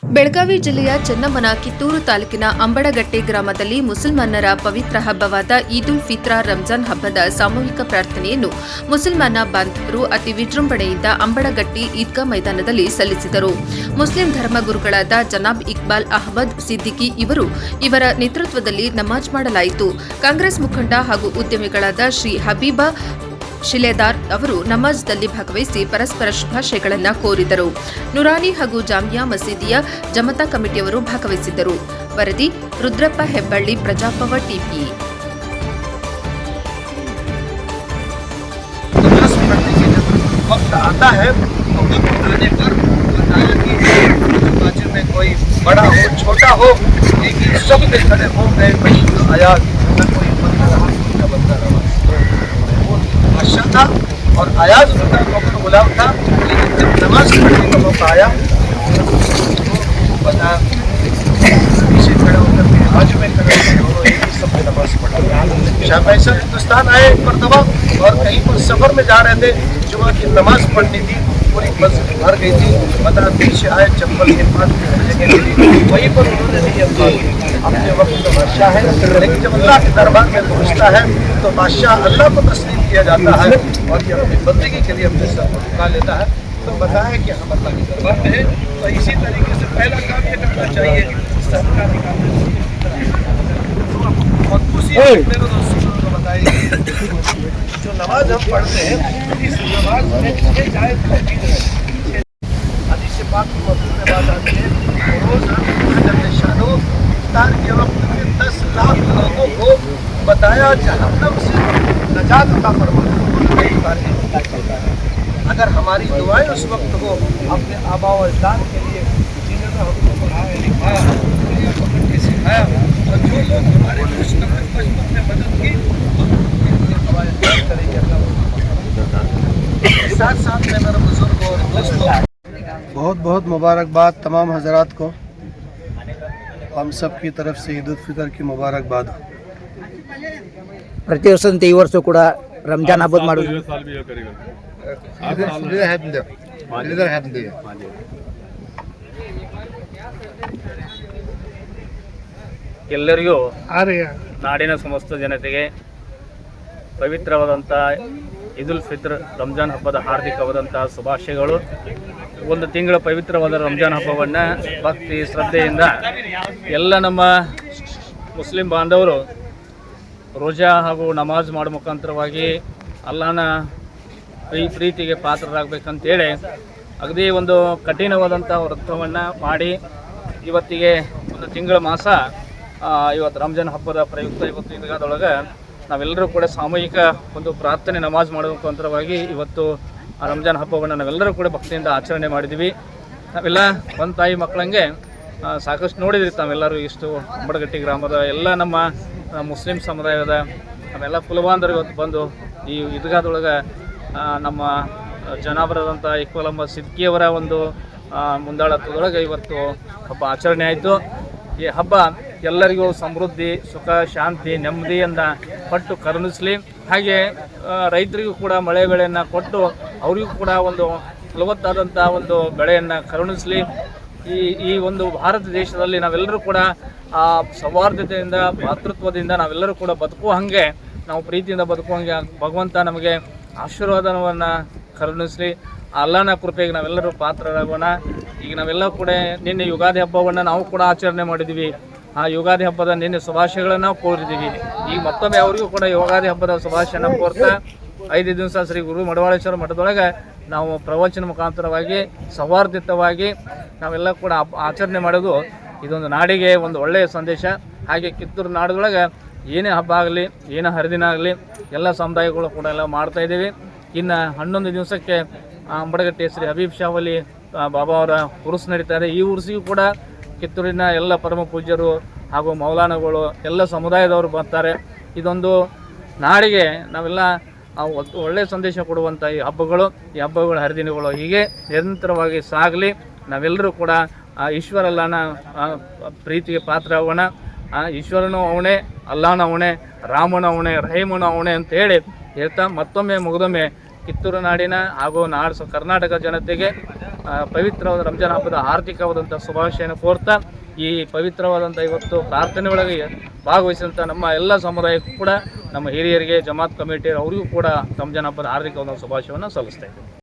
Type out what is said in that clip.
ಬೆಳಗಾವಿ ಜಿಲ್ಲೆಯ ಚೆನ್ನಮ್ಮನ ಕಿತ್ತೂರು ತಾಲೂಕಿನ ಅಂಬಡಗಟ್ಟೆ ಗ್ರಾಮದಲ್ಲಿ ಮುಸಲ್ಮಾನರ ಪವಿತ್ರ ಹಬ್ಬವಾದ ಈದ್ ಉಲ್ ಫಿತ್ರ ರಂಜಾನ್ ಹಬ್ಬದ ಸಾಮೂಹಿಕ ಪ್ರಾರ್ಥನೆಯನ್ನು ಮುಸಲ್ಮಾನ ಬಾಂಧವರು ಅತಿ ವಿಜೃಂಭಣೆಯಿಂದ ಅಂಬಡಗಟ್ಟಿ ಈದ್ಗಾ ಮೈದಾನದಲ್ಲಿ ಸಲ್ಲಿಸಿದರು. ಮುಸ್ಲಿಂ ಧರ್ಮಗುರುಗಳಾದ ಜನಾಬ್ ಇಕ್ಬಾಲ್ ಅಹಮದ್ ಸಿದ್ದಿಕಿ ಇವರ ನೇತೃತ್ವದಲ್ಲಿ ನಮಾಜ್ ಮಾಡಲಾಯಿತು. ಕಾಂಗ್ರೆಸ್ ಮುಖಂಡ ಹಾಗೂ ಉದ್ಯಮಿಗಳಾದ ಶ್ರೀ ಹಬೀಬಾ ಶಿಲೇದಾರ್ ಅವರು ನಮಾಜ್ದಲ್ಲಿ ಭಾಗವಹಿಸಿ ಪರಸ್ಪರ ಶುಭಾಶಯಗಳನ್ನು ಕೋರಿದರು. ನುರಾನಿ ಹಾಗೂ ಜಾಮಿಯಾ ಮಸೀದಿಯ ಜಮತಾ ಕಮಿಟಿಯವರು ಭಾಗವಹಿಸಿದ್ದರು. ವರದಿ ರುದ್ರಪ್ಪ ಹೆಬ್ಬಳ್ಳಿ, ಪ್ರಜಾಪವ ಟಿವಿ. था और आयाज उनका वक्त गुलाम था, लेकिन जब नमाज पढ़ने का मौका आया बता पीछे खड़े होकर के आज में खड़े दोनों एक ही सब नमाज पढ़ा। शाह फैसल हिंदुस्तान आए एक मरतबा और कहीं पर सफर में जा रहे थे, जुमा की नमाज पढ़नी थी, पूरी मस्जिद भर गई थी। बता पीछे आए चप्पल के पास वहीं पर उन्होंने नहीं अपने वक्त का बादशाह है, लेकिन जब अल्लाह के दरबार में पहुँचता है तो बादशाह अल्लाह को तस्लीम किया जाता है और ये अपनी बंदगी के लिए अपने सर को झुका लेता है। तो बताया कि हम अल्लाह के दरबार में हैं, तो इसी तरीके से पहला काम ये करना चाहिए और उसी मेरे दोस्तों को बताइए जो नमाज हम पढ़ते हैं इस नमाज में जायज़ तौहीद है। हदीस पाक की मौजूद में बात आती है रोज़ शानो इफ्तार के वक्त में 10 लाख लोगों को बताया जहन्नम से नजात अता फरमाना। अगर हमारी दुआएं उस वक्त हो अपने आबा व अजदाद के लिए जिन्होंने हमको पढ़ाया लिखाया सिखाया और जो लोग हमारे बचपन में मदद की करेंगे। साथ साथ में मेरे बुजुर्ग और दोस्तों बहुत बहुत मुबारकबाद तमाम हजरात को। हम सब की तरफ से ईद उल फितर की मुबारकबाद हो। ಪ್ರತಿ ವರ್ಷದಂತೆ ಈ ವರ್ಷ ಕೂಡ ರಂಜಾನ್ ಹಬ್ಬದ ಮಾಡೋದು. ಎಲ್ಲರಿಗೂ ನಾಡಿನ ಸಮಸ್ತ ಜನತೆಗೆ ಪವಿತ್ರವಾದಂಥ ಈದ್ ಉಲ್ ಫಿತ್ರ್ ರಂಜಾನ್ ಹಬ್ಬದ ಹಾರ್ದಿಕವಾದಂಥ ಶುಭಾಶಯಗಳು. ಒಂದು ತಿಂಗಳ ಪವಿತ್ರವಾದ ರಂಜಾನ್ ಹಬ್ಬವನ್ನು ಭಕ್ತಿ ಶ್ರದ್ಧೆಯಿಂದ ಎಲ್ಲ ನಮ್ಮ ಮುಸ್ಲಿಂ ಬಾಂಧವರು ರೋಜಾ ಹಾಗೂ ನಮಾಜ್ ಮಾಡೋ ಮುಖಾಂತರವಾಗಿ ಅಲ್ಲಾಹನ ಪ್ರೀತಿಗೆ ಪಾತ್ರರಾಗಬೇಕಂತೇಳಿ ಅಗದಿ ಒಂದು ಕಠಿಣವಾದಂಥ ವ್ರತವನ್ನು ಮಾಡಿ ಇವತ್ತಿಗೆ ಒಂದು ತಿಂಗಳ ಮಾಸ ಇವತ್ತು ರಂಜಾನ್ ಹಬ್ಬದ ಪ್ರಯುಕ್ತ ಇವತ್ತು ಈದ್ಗಾದೊಳಗೆ ನಾವೆಲ್ಲರೂ ಕೂಡ ಸಾಮೂಹಿಕ ಒಂದು ಪ್ರಾರ್ಥನೆ ನಮಾಜ್ ಮಾಡೋ ಮುಖಾಂತರವಾಗಿ ಇವತ್ತು ಆ ರಂಜಾನ್ ಹಬ್ಬವನ್ನು ನಾವೆಲ್ಲರೂ ಕೂಡ ಭಕ್ತಿಯಿಂದ ಆಚರಣೆ ಮಾಡಿದ್ವಿ. ನಾವೆಲ್ಲ ಒಂದು ತಾಯಿ ಮಕ್ಕಳಂಗೆ ಸಾಕಷ್ಟು ನೋಡಿದ್ರಿ ತಾವೆಲ್ಲರೂ. ಇಷ್ಟು ಅಂಬಡಗಟ್ಟಿ ಗ್ರಾಮದ ಎಲ್ಲ ನಮ್ಮ ಮುಸ್ಲಿಂ ಸಮುದಾಯದ ನಮ್ಮೆಲ್ಲ ಕುಲಬಾಂಧರು ಇವತ್ತು ಬಂದು ಈ ಈದ್ಗಾದೊಳಗೆ ನಮ್ಮ ಜನಾಬರಾದಂಥ ಇಕ್ಬಾಲ್ ಅಹಮದ್ ಸಿದ್ದಿಕಿಯವರ ಒಂದು ಮುಂದಾಳತ್ವದೊಳಗೆ ಇವತ್ತು ಹಬ್ಬ ಆಚರಣೆ ಆಯಿತು. ಈ ಹಬ್ಬ ಎಲ್ಲರಿಗೂ ಸಮೃದ್ಧಿ, ಸುಖ, ಶಾಂತಿ, ನೆಮ್ಮದಿಯನ್ನು ಕೊಟ್ಟು ಕರುಣಿಸಲಿ. ಹಾಗೆ ರೈತರಿಗೂ ಕೂಡ ಮಳೆ ಬೆಳೆಯನ್ನು ಕೊಟ್ಟು ಅವರಿಗೂ ಕೂಡ ಒಂದು ಫಲವತ್ತಾದಂಥ ಒಂದು ಬೆಳೆಯನ್ನು ಕರುಣಿಸಲಿ. ಈ ಒಂದು ಭಾರತ ದೇಶದಲ್ಲಿ ನಾವೆಲ್ಲರೂ ಕೂಡ ಸೌಹಾರ್ದತೆಯಿಂದ, ಭಾತೃತ್ವದಿಂದ ನಾವೆಲ್ಲರೂ ಕೂಡ ಬದುಕುವ ಹಾಗೆ, ನಾವು ಪ್ರೀತಿಯಿಂದ ಬದುಕುವಂಗೆ ಭಗವಂತ ನಮಗೆ ಆಶೀರ್ವಾದವನ್ನು ಕರುಣಿಸಲಿ. ಅಲ್ಲನ ಕೃಪೆಗೆ ನಾವೆಲ್ಲರೂ ಪಾತ್ರರಾಗೋಣ. ಈಗ ನಾವೆಲ್ಲ ಕೂಡ ನಿನ್ನೆ ಯುಗಾದಿ ಹಬ್ಬವನ್ನು ನಾವು ಕೂಡ ಆಚರಣೆ ಮಾಡಿದ್ದೀವಿ. ಆ ಯುಗಾದಿ ಹಬ್ಬದ ನಿನ್ನೆ ಶುಭಾಶಯಗಳನ್ನು ನಾವು ಕೋರಿದ್ದೀವಿ. ಈಗ ಮತ್ತೊಮ್ಮೆ ಅವರಿಗೂ ಕೂಡ ಯುಗಾದಿ ಹಬ್ಬದ ಶುಭಾಶಯನ ಕೋರ್ತಾ 5 ದಿವಸ ಶ್ರೀ ಗುರು ಮಡವಾಳೇಶ್ವರ ಮಠದೊಳಗೆ ನಾವು ಪ್ರವಚನ ಮುಖಾಂತರವಾಗಿ ಸೌಹಾರ್ದಿತವಾಗಿ ನಾವೆಲ್ಲ ಕೂಡ ಆಚರಣೆ ಮಾಡೋದು ಇದೊಂದು ನಾಡಿಗೆ ಒಂದು ಒಳ್ಳೆಯ ಸಂದೇಶ. ಹಾಗೆ ಕಿತ್ತೂರು ನಾಡದೊಳಗೆ ಏನೇ ಹಬ್ಬ ಆಗಲಿ, ಏನೇ ಹರಿದಿನ ಆಗಲಿ, ಎಲ್ಲ ಸಮುದಾಯಗಳು ಕೂಡ ಎಲ್ಲ ಮಾಡ್ತಾಯಿದ್ದೀವಿ. ಇನ್ನು 11 ದಿವಸಕ್ಕೆ ಅಂಬಡಗಟ್ಟಿ ಶ್ರೀ ಹಬೀಬ್ ಶಾ ವಲಿ ಬಾಬಾ ಅವರ ಉರುಸು ನಡೀತಾರೆ. ಈ ಉರುಸಿಗೂ ಕೂಡ ಕಿತ್ತೂರಿನ ಎಲ್ಲ ಪರಮ ಪೂಜ್ಯರು ಹಾಗೂ ಮೌಲಾನಗಳು ಎಲ್ಲ ಸಮುದಾಯದವರು ಬರ್ತಾರೆ. ಇದೊಂದು ನಾಡಿಗೆ ನಾವೆಲ್ಲ ಒಳ್ಳೆಯ ಸಂದೇಶ ಕೊಡುವಂಥ ಈ ಹಬ್ಬಗಳು ಹರಿದಿನಗಳು ಹೀಗೆ ನಿರಂತರವಾಗಿ ಸಾಗಲಿ. ನಾವೆಲ್ಲರೂ ಕೂಡ ಈಶ್ವರಲ್ಲನ ಪ್ರೀತಿಗೆ ಪಾತ್ರ ಆಗೋಣ. ಈಶ್ವರನೂ ಅವನೇ, ಅಲ್ಲಾನ ಅವನೇ, ರಾಮನ ಅವನೇ, ರಹೀಮನ ಅವನೇ ಅಂತ ಹೇಳ್ತಾ ಮತ್ತೊಮ್ಮೆ ಮುಗಿದೊಮ್ಮೆ ಕಿತ್ತೂರು ನಾಡಿನ ಹಾಗೂ ಕರ್ನಾಟಕ ಜನತೆಗೆ ಪವಿತ್ರವಾದ ರಂಜಾನ್ ಹಬ್ಬದ ಆರ್ಥಿಕವಾದಂಥ ಶುಭಾಶಯನ ಕೋರ್ತಾ ಈ ಪವಿತ್ರವಾದಂಥ ಇವತ್ತು ಪ್ರಾರ್ಥನೆ ಒಳಗೆ ಭಾಗವಹಿಸಿದಂಥ ನಮ್ಮ ಎಲ್ಲ ಸಮುದಾಯಕ್ಕೂ ಕೂಡ ನಮ್ಮ ಹಿರಿಯರಿಗೆ ಜಮಾತ್ ಕಮಿಟಿ ಅವರಿಗೂ ಕೂಡ ರಂಜಾನ್ ಹಬ್ಬದ ಹಾರ್ದಿಕವಾದ ಶುಭಾಶಯವನ್ನು ಸಲ್ಲಿಸ್ತಾ ಇದ್ದೀವಿ.